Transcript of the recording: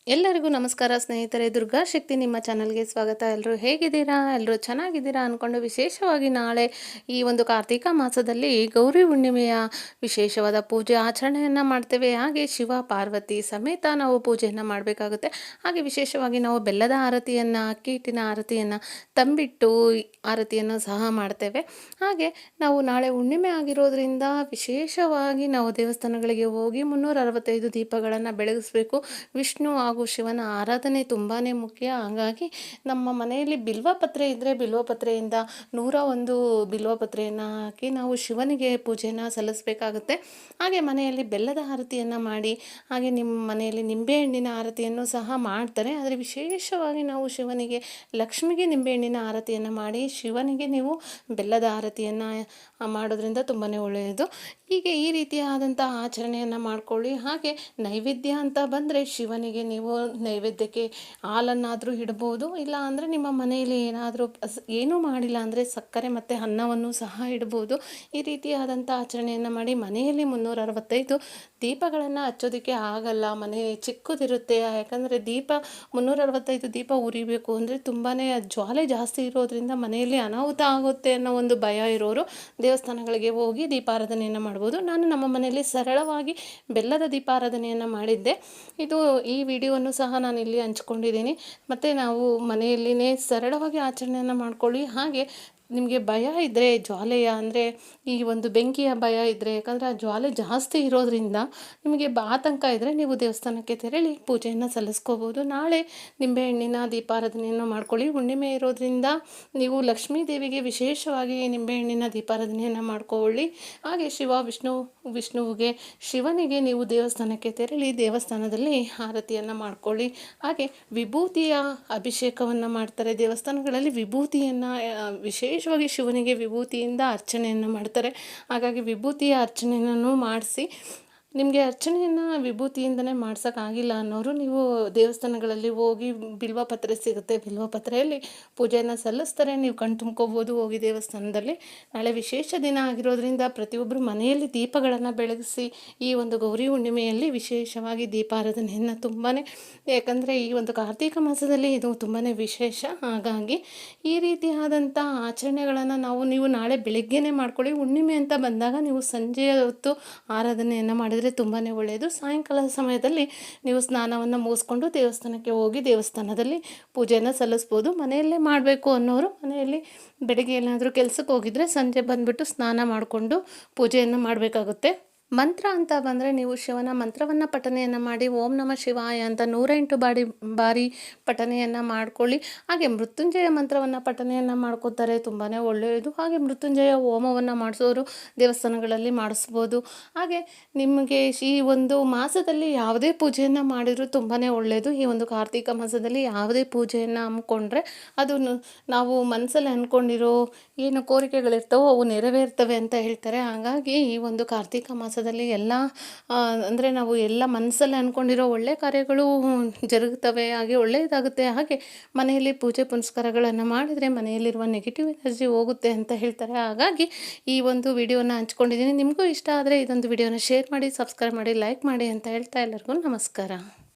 ಎಲ್ಲರಿಗೂ ನಮಸ್ಕಾರ ಸ್ನೇಹಿತರೆ. ದುರ್ಗಾ ಶಕ್ತಿ ನಿಮ್ಮ ಚಾನಲ್ಗೆ ಸ್ವಾಗತ. ಎಲ್ಲರೂ ಹೇಗಿದ್ದೀರಾ? ಎಲ್ಲರೂ ಚೆನ್ನಾಗಿದ್ದೀರಾ ಅಂದ್ಕೊಂಡು ವಿಶೇಷವಾಗಿ ನಾಳೆ ಈ ಒಂದು ಕಾರ್ತಿಕ ಮಾಸದಲ್ಲಿ ಗೌರಿ ಹುಣ್ಣಿಮೆಯ ವಿಶೇಷವಾದ ಪೂಜೆ ಆಚರಣೆಯನ್ನು ಮಾಡ್ತೇವೆ. ಹಾಗೆ ಶಿವ ಪಾರ್ವತಿ ಸಮೇತ ನಾವು ಪೂಜೆಯನ್ನು ಮಾಡಬೇಕಾಗುತ್ತೆ. ಹಾಗೆ ವಿಶೇಷವಾಗಿ ನಾವು ಬೆಲ್ಲದ ಆರತಿಯನ್ನು, ಅಕ್ಕಿ ಹಿಟ್ಟಿನ ಆರತಿಯನ್ನು, ತಂಬಿಟ್ಟು ಆರತಿಯನ್ನು ಸಹ ಮಾಡ್ತೇವೆ. ಹಾಗೆ ನಾವು ನಾಳೆ ಹುಣ್ಣಿಮೆ ಆಗಿರೋದ್ರಿಂದ ವಿಶೇಷವಾಗಿ ನಾವು ದೇವಸ್ಥಾನಗಳಿಗೆ ಹೋಗಿ 365 ದೀಪಗಳನ್ನು ಬೆಳಗಿಸ್ಬೇಕು. ವಿಷ್ಣು ಹಾಗೂ ಶಿವನ ಆರಾಧನೆ ತುಂಬಾ ಮುಖ್ಯ. ಹಾಗಾಗಿ ನಮ್ಮ ಮನೆಯಲ್ಲಿ ಬಿಲ್ವಪತ್ರೆ ಇದ್ದರೆ ಬಿಲ್ವಪತ್ರೆಯಿಂದ 101 ಬಿಲ್ವಪತ್ರೆಯನ್ನು ಹಾಕಿ ನಾವು ಶಿವನಿಗೆ ಪೂಜೆಯನ್ನು ಸಲ್ಲಿಸಬೇಕಾಗುತ್ತೆ. ಹಾಗೆ ಮನೆಯಲ್ಲಿ ಬೆಲ್ಲದ ಆರತಿಯನ್ನು ಮಾಡಿ, ಹಾಗೆ ನಿಮ್ಮ ಮನೆಯಲ್ಲಿ ನಿಂಬೆಹಣ್ಣಿನ ಆರತಿಯನ್ನು ಸಹ ಮಾಡ್ತಾರೆ. ಆದರೆ ವಿಶೇಷವಾಗಿ ನಾವು ಶಿವನಿಗೆ, ಲಕ್ಷ್ಮಿಗೆ ನಿಂಬೆಹಣ್ಣಿನ ಆರತಿಯನ್ನು ಮಾಡಿ ಶಿವನಿಗೆ ನೀವು ಬೆಲ್ಲದ ಆರತಿಯನ್ನು ಮಾಡೋದ್ರಿಂದ ತುಂಬಾ ಒಳ್ಳೆಯದು. ಹೀಗೆ ಈ ರೀತಿಯಾದಂಥ ಆಚರಣೆಯನ್ನು ಮಾಡಿಕೊಳ್ಳಿ. ಹಾಗೆ ನೈವೇದ್ಯ ಅಂತ ಬಂದರೆ ಶಿವನಿಗೆ ನೀವು ನೈವೇದ್ಯಕ್ಕೆ ಹಾಲನ್ನಾದರೂ ಇಡ್ಬೋದು. ಇಲ್ಲ ಅಂದರೆ ನಿಮ್ಮ ಮನೆಯಲ್ಲಿ ಏನಾದರೂ ಏನೂ ಮಾಡಿಲ್ಲ ಅಂದರೆ ಸಕ್ಕರೆ ಮತ್ತು ಅನ್ನವನ್ನು ಸಹ ಇಡ್ಬೋದು. ಈ ರೀತಿಯಾದಂಥ ಆಚರಣೆಯನ್ನು ಮಾಡಿ. ಮನೆಯಲ್ಲಿ 365 ದೀಪಗಳನ್ನು ಹಚ್ಚೋದಕ್ಕೆ ಆಗಲ್ಲ, ಮನೆ ಚಿಕ್ಕದಿರುತ್ತೆ. ಯಾಕಂದರೆ 365 ದೀಪ ಉರಿಬೇಕು ಅಂದರೆ ತುಂಬಾ ಜ್ವಾಲೆ ಜಾಸ್ತಿ ಇರೋದ್ರಿಂದ ಮನೆಯಲ್ಲಿ ಅನಾಹುತ ಆಗುತ್ತೆ ಅನ್ನೋ ಒಂದು ಭಯ ಇರೋರು ದೇವಸ್ಥಾನಗಳಿಗೆ ಹೋಗಿ ದೀಪಾರಾಧನೆಯನ್ನು ಮಾಡ್ಬೋದು. ನಾನು ನಮ್ಮ ಮನೆಯಲ್ಲಿ ಸರಳವಾಗಿ ಬೆಲ್ಲದ ದೀಪಾರಾಧನೆಯನ್ನು ಮಾಡಿದ್ದೆ. ಈ ವಿಡಿಯೋವನ್ನು ಸಹ ನಾನು ಇಲ್ಲಿ ಹಂಚ್ಕೊಂಡಿದ್ದೀನಿ. ಮತ್ತು ನಾವು ಮನೆಯಲ್ಲಿನೇ ಸರಳವಾಗಿ ಆಚರಣೆಯನ್ನು ಮಾಡ್ಕೊಳ್ಳಿ. ಹಾಗೆ ನಿಮಗೆ ಭಯ ಇದ್ದರೆ, ಜ್ವಾಲೆಯ ಅಂದರೆ ಈ ಒಂದು ಬೆಂಕಿಯ ಭಯ ಇದ್ದರೆ, ಯಾಕಂದರೆ ಆ ಜ್ವಾಲೆ ಜಾಸ್ತಿ ಇರೋದ್ರಿಂದ ನಿಮಗೆ ಆತಂಕ ಇದ್ದರೆ ನೀವು ದೇವಸ್ಥಾನಕ್ಕೆ ತೆರಳಿ ಪೂಜೆಯನ್ನು ಸಲ್ಲಿಸ್ಕೋಬೋದು. ನಾಳೆ ನಿಂಬೆಹಣ್ಣಿನ ದೀಪಾರಾಧನೆಯನ್ನು ಮಾಡ್ಕೊಳ್ಳಿ. ಹುಣ್ಣಿಮೆ ಇರೋದ್ರಿಂದ ನೀವು ಲಕ್ಷ್ಮೀ ದೇವಿಗೆ ವಿಶೇಷವಾಗಿ ನಿಂಬೆಹಣ್ಣಿನ ದೀಪಾರಾಧನೆಯನ್ನು ಮಾಡ್ಕೊಳ್ಳಿ. ಹಾಗೆ ವಿಷ್ಣುವಿಗೆ, ಶಿವನಿಗೆ ನೀವು ದೇವಸ್ಥಾನಕ್ಕೆ ತೆರಳಿ ದೇವಸ್ಥಾನದಲ್ಲಿ ಆರತಿಯನ್ನು ಮಾಡ್ಕೊಳ್ಳಿ. ಹಾಗೆ ವಿಭೂತಿಯ ಅಭಿಷೇಕವನ್ನು ಮಾಡ್ತಾರೆ ದೇವಸ್ಥಾನಗಳಲ್ಲಿ. ವಿಭೂತಿಯನ್ನು ವಿಶೇಷವಾಗಿ ಶಿವನಿಗೆ ವಿಭೂತಿಯಿಂದ ಅರ್ಚನೆಯನ್ನು ಮಾಡ್ತಾರೆ. ಹಾಗಾಗಿ ವಿಭೂತಿಯ ಅರ್ಚನೆಯನ್ನು ಮಾಡಿಸಿ. ನಿಮಗೆ ಅರ್ಚನೆಯನ್ನು ವಿಭೂತಿಯಿಂದನೇ ಮಾಡ್ಸೋಕ್ಕಾಗಿಲ್ಲ ಅನ್ನೋರು ನೀವು ದೇವಸ್ಥಾನಗಳಲ್ಲಿ ಹೋಗಿ ಬಿಲ್ವಪತ್ರೆ ಸಿಗುತ್ತೆ, ಬಿಲ್ವಪತ್ರೆಯಲ್ಲಿ ಪೂಜೆಯನ್ನು ಸಲ್ಲಿಸ್ತಾರೆ. ನೀವು ಕಣ್ ತುಂಬ್ಕೋಬೋದು ಹೋಗಿ ದೇವಸ್ಥಾನದಲ್ಲಿ. ನಾಳೆ ವಿಶೇಷ ದಿನ ಆಗಿರೋದ್ರಿಂದ ಪ್ರತಿಯೊಬ್ಬರು ಮನೆಯಲ್ಲಿ ದೀಪಗಳನ್ನು ಬೆಳಗಿಸಿ ಈ ಒಂದು ಗೌರಿ ಹುಣ್ಣಿಮೆಯಲ್ಲಿ ವಿಶೇಷವಾಗಿ ದೀಪಾರಾಧನೆಯನ್ನು ಯಾಕಂದರೆ ಈ ಒಂದು ಕಾರ್ತಿಕ ಮಾಸದಲ್ಲಿ ಇದು ತುಂಬಾ ವಿಶೇಷ. ಹಾಗಾಗಿ ಈ ರೀತಿಯಾದಂಥ ಆಚರಣೆಗಳನ್ನು ನೀವು ನಾಳೆ ಬೆಳಗ್ಗೆನೇ ಮಾಡ್ಕೊಳ್ಳಿ. ಹುಣ್ಣಿಮೆ ಅಂತ ಬಂದಾಗ ನೀವು ಸಂಜೆಯ ಹೊತ್ತು ಆರಾಧನೆಯನ್ನು ಮಾಡಿದರೆ ತುಂಬಾ ಒಳ್ಳೆಯದು. ಸಾಯಂಕಾಲದ ಸಮಯದಲ್ಲಿ ನೀವು ಸ್ನಾನವನ್ನು ಮುಗಿಸ್ಕೊಂಡು ದೇವಸ್ಥಾನಕ್ಕೆ ಹೋಗಿ ದೇವಸ್ಥಾನದಲ್ಲಿ ಪೂಜೆಯನ್ನು ಸಲ್ಲಿಸ್ಬೋದು. ಮನೆಯಲ್ಲೇ ಮಾಡಬೇಕು ಅನ್ನೋರು ಮನೆಯಲ್ಲಿ ಬೆಳಗ್ಗೆ ಏನಾದರೂ ಕೆಲಸಕ್ಕೆ ಹೋಗಿದ್ರೆ ಸಂಜೆ ಬಂದುಬಿಟ್ಟು ಸ್ನಾನ ಮಾಡಿಕೊಂಡು ಪೂಜೆಯನ್ನು ಮಾಡಬೇಕಾಗುತ್ತೆ. ಮಂತ್ರ ಅಂತ ಬಂದರೆ ನೀವು ಶಿವನ ಮಂತ್ರವನ್ನು ಪಠನೆಯನ್ನು ಮಾಡಿ ಓಂ ನಮಃ ಶಿವಾಯ ಅಂತ 108 ಬಾರಿ ಪಠನೆಯನ್ನು ಮಾಡ್ಕೊಳ್ಳಿ. ಹಾಗೆ ಮೃತ್ಯುಂಜಯ ಮಂತ್ರವನ್ನು ಪಠನೆಯನ್ನು ಮಾಡ್ಕೋತಾರೆ, ತುಂಬಾ ಒಳ್ಳೆಯದು. ಹಾಗೆ ಮೃತ್ಯುಂಜಯ ಹೋಮವನ್ನು ಮಾಡಿಸೋರು ದೇವಸ್ಥಾನಗಳಲ್ಲಿ ಮಾಡಿಸ್ಬೋದು. ಹಾಗೆ ನಿಮಗೆ ಈ ಒಂದು ಮಾಸದಲ್ಲಿ ಯಾವುದೇ ಪೂಜೆಯನ್ನು ಮಾಡಿದರೂ ತುಂಬಾ ಒಳ್ಳೆಯದು. ಈ ಒಂದು ಕಾರ್ತಿಕ ಮಾಸದಲ್ಲಿ ಯಾವುದೇ ಪೂಜೆಯನ್ನು ಹಮ್ಮಿಕೊಂಡ್ರೆ ಅದು ನಾವು ಮನಸ್ಸಲ್ಲಿ ಅಂದ್ಕೊಂಡಿರೋ ಏನು ಕೋರಿಕೆಗಳಿರ್ತವೋ ಅವು ನೆರವೇರ್ತವೆ ಅಂತ ಹೇಳ್ತಾರೆ. ಹಾಗಾಗಿ ಈ ಒಂದು ಕಾರ್ತಿಕ ಮಾಸದಲ್ಲಿ ಎಲ್ಲ ಅಂದರೆ ನಾವು ಎಲ್ಲ ಮನಸ್ಸಲ್ಲಿ ಅಂದ್ಕೊಂಡಿರೋ ಒಳ್ಳೆಯ ಕಾರ್ಯಗಳು ಜರುಗುತ್ತವೆ, ಹಾಗೆ ಒಳ್ಳೆಯದಾಗುತ್ತೆ. ಹಾಗೆ ಮನೆಯಲ್ಲಿ ಪೂಜೆ ಪುನಸ್ಕಾರಗಳನ್ನು ಮಾಡಿದರೆ ಮನೆಯಲ್ಲಿರುವ ನೆಗೆಟಿವ್ ಎನರ್ಜಿ ಹೋಗುತ್ತೆ ಅಂತ ಹೇಳ್ತಾರೆ. ಹಾಗಾಗಿ ಈ ಒಂದು ವಿಡಿಯೋನ ಹಂಚ್ಕೊಂಡಿದ್ದೀನಿ. ನಿಮಗೂ ಇಷ್ಟ ಆದರೆ ಇದೊಂದು ವಿಡಿಯೋನ ಶೇರ್ ಮಾಡಿ, ಸಬ್ಸ್ಕ್ರೈಬ್ ಮಾಡಿ, ಲೈಕ್ ಮಾಡಿ ಅಂತ ಹೇಳ್ತಾ ಎಲ್ಲರಿಗೂ ನಮಸ್ಕಾರ.